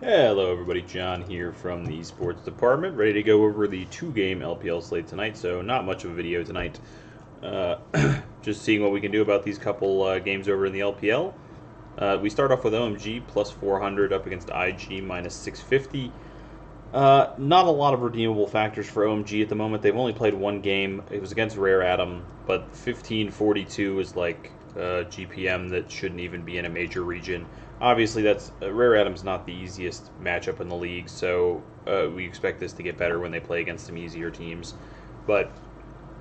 Hello everybody, John here from the sports department, ready to go over the two-game LPL slate tonight, so not much of a video tonight. Uh, just seeing what we can do about these couple games over in the LPL. We start off with OMG plus 400 up against IG minus 650. Not a lot of redeemable factors for OMG at the moment. They've only played one game. It was against Rare Atom, but 1542 is like GPM that shouldn't even be in a major region. Obviously, that's Rare Atom's not the easiest matchup in the league, so we expect this to get better when they play against some easier teams. But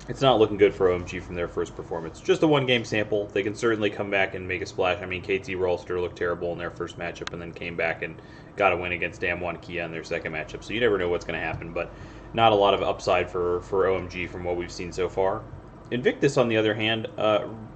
it's not looking good for OMG from their first performance. Just a one-game sample. They can certainly come back and make a splash. I mean, KT Rolster looked terrible in their first matchup and then came back and got a win against Damwon Kia in their second matchup. So you never know what's going to happen, but not a lot of upside for OMG from what we've seen so far. Invictus, on the other hand,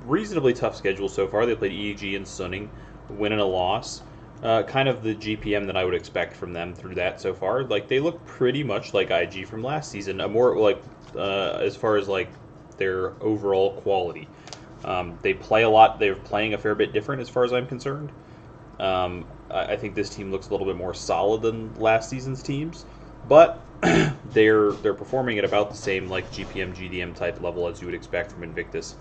reasonably tough schedule so far. They played EDG and Sunning, win and a loss. Kind of the GPM that I would expect from them through that so far. Like, they look pretty much like IG from last season. More like as far as like their overall quality. They play a lot. They're playing a fair bit different as far as I'm concerned. I think this team looks a little bit more solid than last season's teams, but they're performing at about the same like GPM GDM type level as you would expect from Invictus.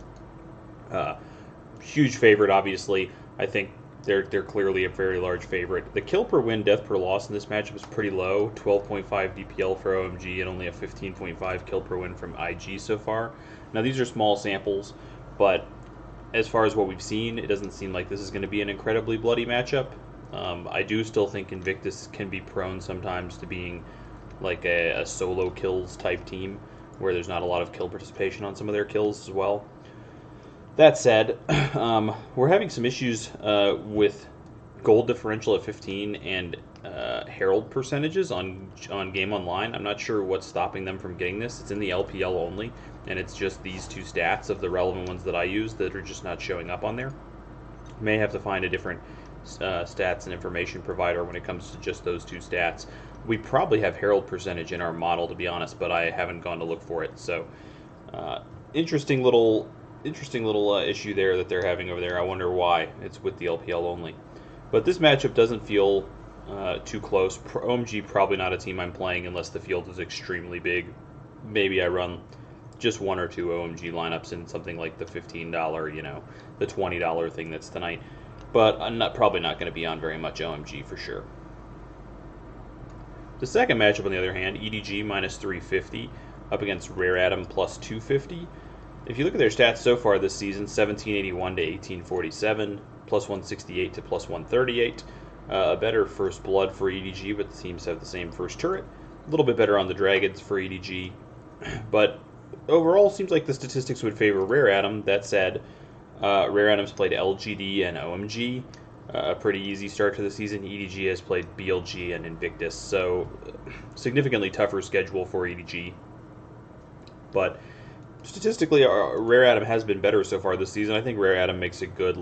Huge favorite, obviously. I think they're clearly a very large favorite. The kill per win, death per loss in this matchup is pretty low, 12.5 DPL for OMG and only a 15.5 kill per win from IG so far. Now these are small samples, but as far as what we've seen, it doesn't seem like this is going to be an incredibly bloody matchup. I do still think Invictus can be prone sometimes to being like a solo kills type team, where there's not a lot of kill participation on some of their kills as well. That said, we're having some issues with gold differential at 15 and Herald percentages on Game Online. I'm not sure what's stopping them from getting this. It's in the LPL only, and it's just these two stats of the relevant ones that I use that are just not showing up on there. May have to find a different stats and information provider when it comes to just those two stats. We probably have Herald percentage in our model, to be honest, but I haven't gone to look for it. So, interesting little issue there that they're having over there. I wonder why. It's with the LPL only. But this matchup doesn't feel too close. OMG probably not a team I'm playing unless the field is extremely big. Maybe I run just one or two OMG lineups in something like the $15, the $20 thing that's tonight. But I'm probably not going to be on very much OMG for sure. The second matchup, on the other hand, EDG minus 350 up against Rare Atom plus 250. If you look at their stats so far this season, 1781 to 1847, plus 168 to plus 138. A better first blood for EDG, but the teams have the same first turret. A little bit better on the Dragons for EDG. But overall, seems like the statistics would favor Rare Atom. That said, Rare Atom's played LGD and OMG. A pretty easy start to the season. EDG has played BLG and Invictus, so significantly tougher schedule for EDG. But statistically, Rare Atom has been better so far this season. I think Rare Atom makes a good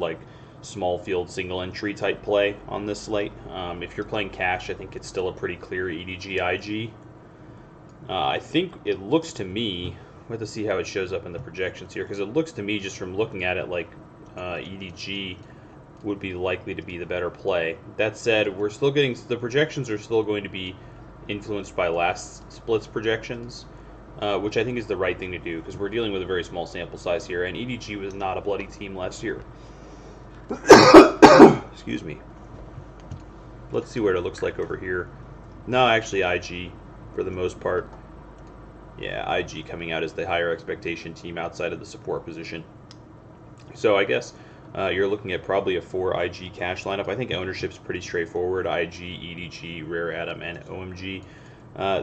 small field single entry type play on this slate. If you're playing cash, I think it's still a pretty clear EDG IG. I think it looks to me, we have to see how it shows up in the projections here, because it looks to me just from looking at it like EDG would be likely to be the better play. That said, we're still getting, the projections are still going to be influenced by last split's projections, which I think is the right thing to do, because we're dealing with a very small sample size here, and EDG was not a bloody team last year. Excuse me. Let's see what it looks like over here. No, actually IG, for the most part. Yeah, IG coming out as the higher expectation team outside of the support position. So I guess you're looking at probably a 4 IG cash lineup. I think ownership's pretty straightforward. IG, EDG, Rare Atom, and OMG.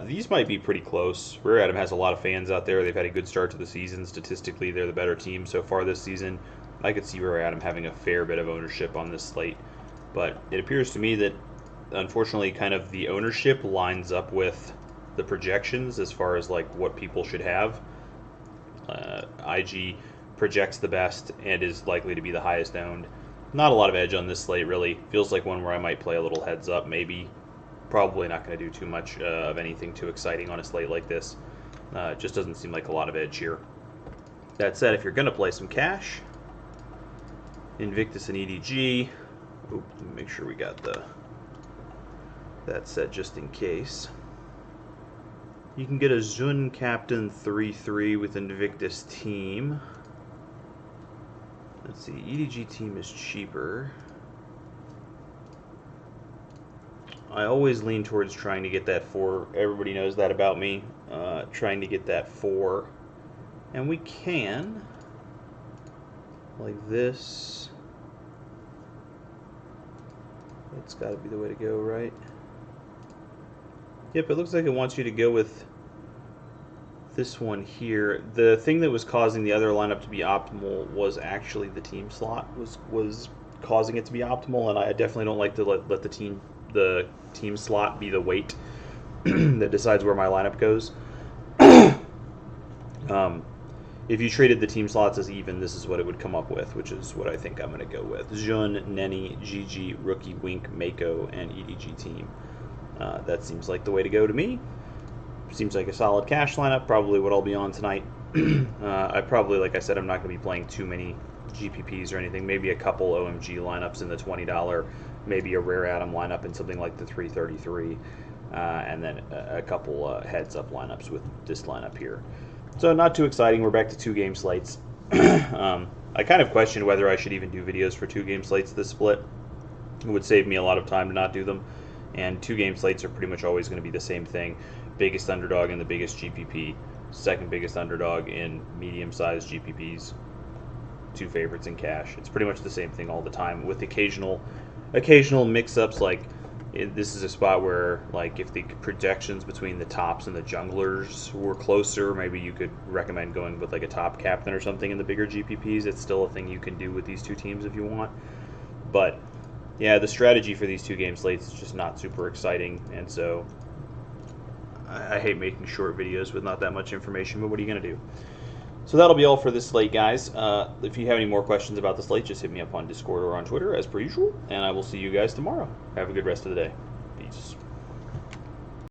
These might be pretty close. Rare Atom has a lot of fans out there. They've had a good start to the season. Statistically, they're the better team so far this season. I could see Rare Atom having a fair bit of ownership on this slate. But it appears to me that, unfortunately, kind of the ownership lines up with the projections as far as what people should have. IG projects the best and is likely to be the highest owned. Not a lot of edge on this slate, really. Feels like one where I might play a little heads up, maybe. Probably not going to do too much of anything too exciting on a slate like this. It just doesn't seem like a lot of edge here. That said, if you're going to play some cash, Invictus and EDG. Oop, make sure we got the that set just in case. You can get a Zun Captain 3-3 with Invictus Team. Let's see, EDG Team is cheaper. I always lean towards trying to get that 4. Everybody knows that about me. Trying to get that 4. And we can, like this. That's got to be the way to go, right? Yep, it looks like it wants you to go with this one here. The thing that was causing the other lineup to be optimal was actually the team slot was causing it to be optimal, and I definitely don't like to let the team slot be the weight that decides where my lineup goes. If you traded the team slots as even, this is what it would come up with, which is what I think I'm going to go with. Jun, Nenny, GG, Rookie, Wink, Mako, and EDG team. That seems like the way to go to me. Seems like a solid cash lineup, probably what I'll be on tonight. I probably, like I said, I'm not going to be playing too many GPPs or anything. Maybe a couple OMG lineups in the $20, maybe a Rare Atom lineup in something like the 333, and then a couple heads-up lineups with this lineup here. So not too exciting. We're back to 2-game slates. I kind of questioned whether I should even do videos for 2-game slates this split. It would save me a lot of time to not do them. And 2-game slates are pretty much always going to be the same thing. Biggest underdog in the biggest GPP. Second biggest underdog in medium-sized GPPs. 2 favorites in cash. It's pretty much the same thing all the time, with occasional mix-ups. Like this is a spot where, like, if the projections between the tops and the junglers were closer, maybe you could recommend going with like a top captain or something in the bigger GPPs. It's still a thing you can do with these 2 teams if you want. But yeah, the strategy for these 2-game slates is just not super exciting, and so I hate making short videos with not that much information, but what are you going to do? So that'll be all for this slate, guys. If you have any more questions about the slate, just hit me up on Discord or on Twitter, as per usual, and I will see you guys tomorrow. Have a good rest of the day. Peace.